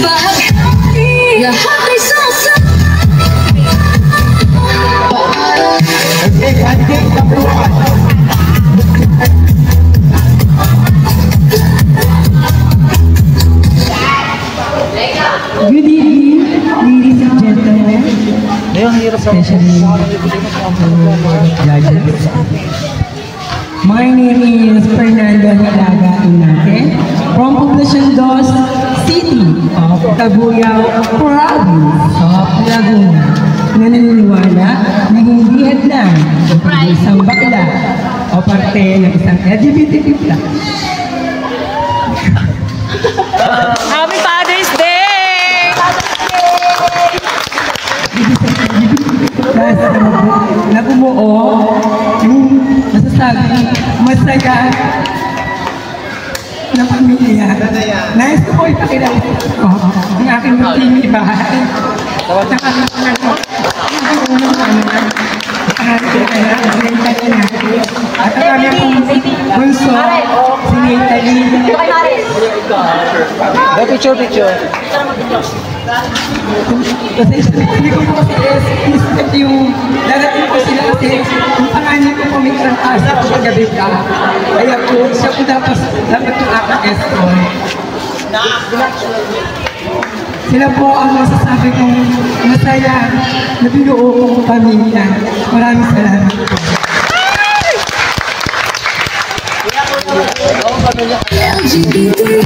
bahagi lahat ay sasama. Good evening, ladies and gentlemen, especially judges. My name is Fernando Hilaga Inate from Poblacion 2 City of Cabuyao Province of Laguna. Naniniwala na hindi hadlang ang isang bakla o parte ng isang LGBTQ+. Happy Father's Day! Na bumuo yung masasabi masaya ng pamilya. Nais ko po ipakilala ko ang aking magtinibahan at ang aking pangalan. Ang unang anak, ang aking anak, at ang aming bunso, si Nathalie. Picture. Kasi hindi ko po kasi isip yung darating ko sila kasi yung panganay ko po may trangkas sa gabi ka. Kaya po siya po dapat yung aking escort. Sila po ang masasabi kong masaya na binuo kong pamilya. Maraming salamat po. LGBT